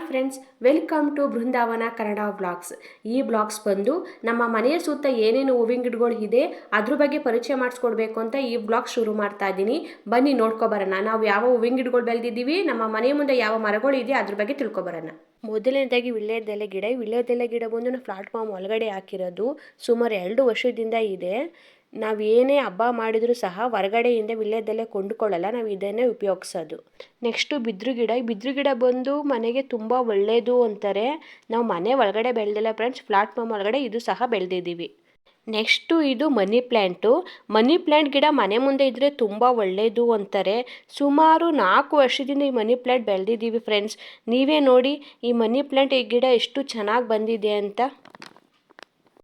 Friends, welcome to Brindavan Kannada vlogs. ಈ blogs ಬಂದು ನಮ್ಮ ಮನೆಯ ಸುತ್ತ ಏನೇನು ಹೂವಿನ ಗಿಡಗಳು ಇದೆ ಅದ್ರ ಬಗ್ಗೆ ಪರಿಚಯ ಮಾಡಿಸ್ಕೊಡ್ಬೇಕು ಅಂತ ಈ ಬ್ಲಾಗ್ ಶುರು ಮಾಡ್ತಾ ಇದ್ದೀನಿ. ಬನ್ನಿ ನೋಡ್ಕೊಬರೋಣ, ನಾವು ಯಾವ ಹೂವಿನ ಗಿಡಗಳು ಬೆಳೆದಿದ್ದೀವಿ, ನಮ್ಮ ಮನೆಯ ಮುಂದೆ ಯಾವ ಮರಗಳು ಇದೆ ಅದ್ರ ಬಗ್ಗೆ ತಿಳ್ಕೊಬರೋಣ. ಮೊದಲನೇದಾಗಿ ವಿಳ್ಯದೆಲೆ ಗಿಡ. ವಿಳ್ಯದೆಲೆ ಗಿಡ ಬಂದು ನಾವು ಪ್ಲಾಟ್ಫಾರ್ಮ್ ಒಳಗಡೆ ಹಾಕಿರೋದು. ಸುಮಾರು 2 ವರ್ಷದಿಂದ ಇದೆ. ನಾವು ಏನೇ ಹಬ್ಬ ಮಾಡಿದರೂ ಸಹ ಹೊರಗಡೆಯಿಂದ ವಿಳ್ಯದೆಲೆ ಕೊಂಡುಕೊಳ್ಳಲ್ಲ, ನಾವು ಇದನ್ನೇ ಉಪಯೋಗಿಸೋದು. ನೆಕ್ಸ್ಟು ಬಿದ್ರು ಗಿಡ. ಈ ಬಿದ್ರು ಗಿಡ ಬಂದು ಮನೆಗೆ ತುಂಬ ಒಳ್ಳೆಯದು ಅಂತಾರೆ. ನಾವು ಮನೆ ಒಳಗಡೆ ಬೆಳೆದಿಲ್ಲ ಫ್ರೆಂಡ್ಸ್, ಪ್ಲಾಟ್ಫಾರ್ಮ್ ಒಳಗಡೆ ಇದು ಸಹ ಬೆಳೆದಿದ್ದೀವಿ. ನೆಕ್ಸ್ಟು ಇದು ಮನಿ ಪ್ಲ್ಯಾಂಟು. ಮನಿ ಪ್ಲ್ಯಾಂಟ್ ಗಿಡ ಮನೆ ಮುಂದೆ ಇದ್ದರೆ ತುಂಬ ಒಳ್ಳೆಯದು ಅಂತಾರೆ. ಸುಮಾರು 4 ವರ್ಷದಿಂದ ಈ ಮನಿ ಪ್ಲ್ಯಾಂಟ್ ಬೆಳೆದಿದ್ದೀವಿ ಫ್ರೆಂಡ್ಸ್. ನೀವೇ ನೋಡಿ ಈ ಮನಿ ಪ್ಲ್ಯಾಂಟ್ ಈ ಗಿಡ ಎಷ್ಟು ಚೆನ್ನಾಗಿ ಬಂದಿದೆ ಅಂತ.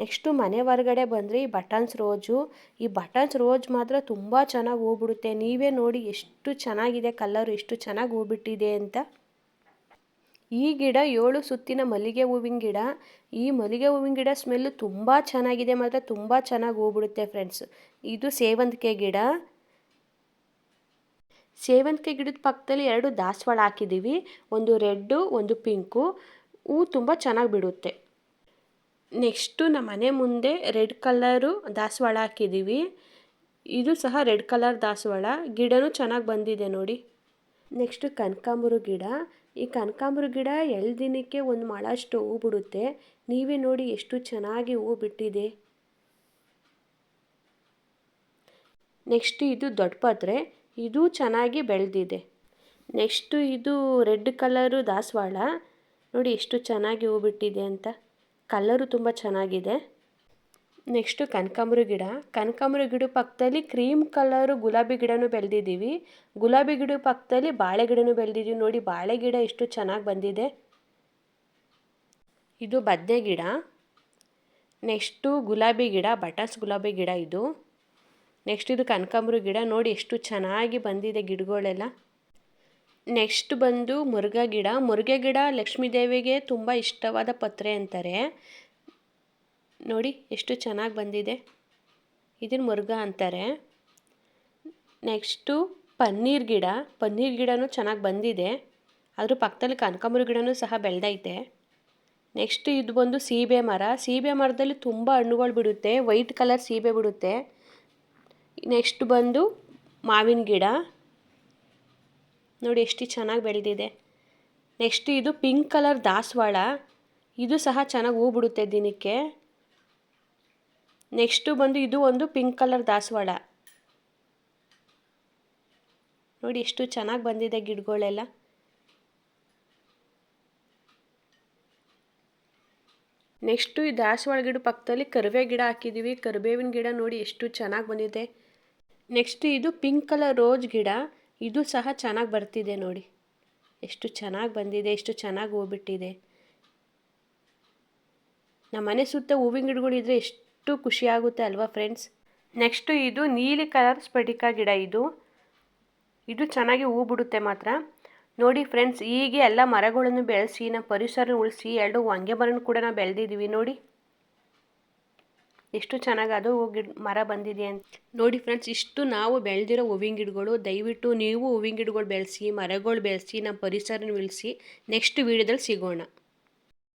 ನೆಕ್ಸ್ಟು ಮನೆ ಹೊರಗಡೆ ಬಂದರೆ ಈ ಬಟನ್ಸ್ ರೋಜು. ಈ ಬಟನ್ಸ್ ರೋಜ್ ಮಾತ್ರ ತುಂಬ ಚೆನ್ನಾಗಿ ಹೂ ಬಿಡುತ್ತೆ. ನೀವೇ ನೋಡಿ ಎಷ್ಟು ಚೆನ್ನಾಗಿದೆ ಕಲರು, ಎಷ್ಟು ಚೆನ್ನಾಗಿ ಹೂ ಬಿಟ್ಟಿದೆ ಅಂತ. ಈ ಗಿಡ 7 ಸುತ್ತಿನ ಮಲ್ಲಿಗೆ ಹೂವಿನ ಗಿಡ. ಈ ಮಲ್ಲಿಗೆ ಹೂವಿನ ಗಿಡ ಸ್ಮೆಲ್ಲು ತುಂಬ ಚೆನ್ನಾಗಿದೆ, ಮಾತ್ರ ತುಂಬ ಚೆನ್ನಾಗಿ ಹೂ ಬಿಡುತ್ತೆ ಫ್ರೆಂಡ್ಸ್. ಇದು ಸೇವಂತಿಗೆ ಗಿಡ. ಸೇವಂತಿಗೆ ಗಿಡದ ಪಕ್ಕದಲ್ಲಿ 2 ದಾಸವಾಳ ಹಾಕಿದ್ದೀವಿ. ಒಂದು ರೆಡ್ಡು, ಒಂದು ಪಿಂಕು. ಹೂ ತುಂಬ ಚೆನ್ನಾಗಿ ಬಿಡುತ್ತೆ. ನೆಕ್ಸ್ಟು ನಮ್ಮ ಮನೆ ಮುಂದೆ ರೆಡ್ ಕಲರು ದಾಸವಾಳ ಹಾಕಿದ್ದೀವಿ. ಇದು ಸಹ ರೆಡ್ ಕಲರ್ ದಾಸವಾಳ. ಗಿಡನೂ ಚೆನ್ನಾಗಿ ಬಂದಿದೆ ನೋಡಿ. ನೆಕ್ಸ್ಟು ಕನಕಾಂಬರ ಗಿಡ. ಈ ಕನಕಾಂಬರ ಗಿಡ 2 ದಿನಕ್ಕೆ ಒಂದು ಮೊಳಷ್ಟು ಹೂ ಬಿಡುತ್ತೆ. ನೀವೇ ನೋಡಿ ಎಷ್ಟು ಚೆನ್ನಾಗಿ ಹೂ ಬಿಟ್ಟಿದೆ. ನೆಕ್ಸ್ಟು ಇದು ದೊಡ್ಡ ಪತ್ರೆ. ಇದು ಚೆನ್ನಾಗಿ ಬೆಳೆದಿದೆ. ನೆಕ್ಸ್ಟು ಇದು ರೆಡ್ ಕಲರು ದಾಸವಾಳ. ನೋಡಿ ಎಷ್ಟು ಚೆನ್ನಾಗಿ ಹೂ ಬಿಟ್ಟಿದೆ ಅಂತ. ಕಲರು ತುಂಬ ಚೆನ್ನಾಗಿದೆ. ನೆಕ್ಸ್ಟು ಕನಕಾಂಬರ ಗಿಡ. ಕನಕಾಂಬರ ಗಿಡ ಪಕ್ಕದಲ್ಲಿ ಕ್ರೀಮ್ ಕಲರು ಗುಲಾಬಿ ಗಿಡನೂ ಬೆಳೆದಿದ್ದೀವಿ. ಗುಲಾಬಿ ಗಿಡ ಪಕ್ಕದಲ್ಲಿ ಬಾಳೆ ಗಿಡನೂ ಬೆಳೆದಿದ್ದೀವಿ. ನೋಡಿ ಬಾಳೆ ಗಿಡ ಎಷ್ಟು ಚೆನ್ನಾಗಿ ಬಂದಿದೆ. ಇದು ಬದನೆ ಗಿಡ. ನೆಕ್ಸ್ಟು ಗುಲಾಬಿ ಗಿಡ, ಬಟನ್ಸ್ ಗುಲಾಬಿ ಗಿಡ ಇದು. ನೆಕ್ಸ್ಟ್ ಇದು ಕನಕಾಂಬರ ಗಿಡ. ನೋಡಿ ಎಷ್ಟು ಚೆನ್ನಾಗಿ ಬಂದಿದೆ ಗಿಡಗಳೆಲ್ಲ. ನೆಕ್ಸ್ಟ್ ಬಂದು ಮುರುಘಾ ಗಿಡ. ಮುರುಘಾ ಗಿಡ ಲಕ್ಷ್ಮೀ ದೇವಿಗೆ ತುಂಬ ಇಷ್ಟವಾದ ಪತ್ರೆ ಅಂತಾರೆ. ನೋಡಿ ಎಷ್ಟು ಚೆನ್ನಾಗಿ ಬಂದಿದೆ. ಇದನ್ನು ಮುರುಘಾ ಅಂತಾರೆ. ನೆಕ್ಸ್ಟು ಪನ್ನೀರ್ ಗಿಡ. ಪನ್ನೀರ್ ಗಿಡನೂ ಚೆನ್ನಾಗಿ ಬಂದಿದೆ. ಅದ್ರ ಪಕ್ಕದಲ್ಲಿ ಕನಕಾಂಬರ ಗಿಡನೂ ಸಹ ಬೆಳೆದೈತೆ. ನೆಕ್ಸ್ಟ್ ಇದು ಬಂದು ಸೀಬೆ ಮರ. ಸೀಬೆ ಮರದಲ್ಲಿ ತುಂಬ ಹಣ್ಣುಗಳು ಬಿಡುತ್ತೆ. ವೈಟ್ ಕಲರ್ ಸೀಬೆ ಬಿಡುತ್ತೆ. ನೆಕ್ಸ್ಟ್ ಬಂದು ಮಾವಿನ ಗಿಡ. ನೋಡಿ ಎಷ್ಟು ಚೆನ್ನಾಗಿ ಬೆಳೆದಿದೆ. ನೆಕ್ಸ್ಟ್ ಇದು ಪಿಂಕ್ ಕಲರ್ ದಾಸವಾಳ. ಇದು ಸಹ ಚೆನ್ನಾಗಿ ಹೂ ಬಿಡುತ್ತೆ ದಿನಕ್ಕೆ. ನೆಕ್ಸ್ಟು ಬಂದು ಇದು ಒಂದು ಪಿಂಕ್ ಕಲರ್ ದಾಸವಾಳ. ನೋಡಿ ಎಷ್ಟು ಚೆನ್ನಾಗಿ ಬಂದಿದೆ ಗಿಡಗಳೆಲ್ಲ. ನೆಕ್ಸ್ಟು ಈ ದಾಸವಾಳ ಗಿಡ ಪಕ್ಕದಲ್ಲಿ ಕರಿಬೇ ಗಿಡ ಹಾಕಿದ್ದೀವಿ. ಕರಿಬೇವಿನ ಗಿಡ ನೋಡಿ ಎಷ್ಟು ಚೆನ್ನಾಗಿ ಬಂದಿದೆ. ನೆಕ್ಸ್ಟ್ ಇದು ಪಿಂಕ್ ಕಲರ್ ರೋಸ್ ಗಿಡ. ಇದು ಸಹ ಚೆನ್ನಾಗಿ ಬರ್ತಿದೆ ನೋಡಿ. ಎಷ್ಟು ಚೆನ್ನಾಗಿ ಬಂದಿದೆ, ಎಷ್ಟು ಚೆನ್ನಾಗಿ ಹೂ ಬಿಟ್ಟಿದೆ. ನಮ್ಮ ಮನೆ ಸುತ್ತ ಹೂವಿನ ಗಿಡಗಳಿದ್ರೆ ಎಷ್ಟು ಖುಷಿಯಾಗುತ್ತೆ ಅಲ್ವಾ ಫ್ರೆಂಡ್ಸ್. ನೆಕ್ಸ್ಟು ಇದು ನೀಲಿ ಕಲರ್ ಸ್ಫಟಿಕ ಗಿಡ. ಇದು ಚೆನ್ನಾಗಿ ಹೂ ಬಿಡುತ್ತೆ ಮಾತ್ರ. ನೋಡಿ ಫ್ರೆಂಡ್ಸ್, ಹೀಗೆ ಎಲ್ಲ ಮರಗಳನ್ನು ಬೆಳೆಸಿ ನಮ್ಮ ಪರಿಸರ ಉಳಿಸಿ 2 ಹೊಂಗೆ ಮರನೂ ಕೂಡ ನಾವು ಬೆಳೆದಿದ್ದೀವಿ. ನೋಡಿ ಎಷ್ಟು ಚೆನ್ನಾಗಿ ಅದು ಮರ ಬಂದಿದೆ ಅಂತ. ನೋಡಿ ಫ್ರೆಂಡ್ಸ್, ಇಷ್ಟು ನಾವು ಬೆಳೆದಿರೋ ಹೂವಿನ ಗಿಡಗಳು. ದಯವಿಟ್ಟು ನೀವು ಹೂವಿನ ಗಿಡಗಳು ಬೆಳೆಸಿ, ಮರಗಳು ಬೆಳೆಸಿ, ನಮ್ಮ ಪರಿಸರ ಉಳಿಸಿ. ನೆಕ್ಸ್ಟ್ ವೀಡಿಯೋದಲ್ಲಿ ಸಿಗೋಣ.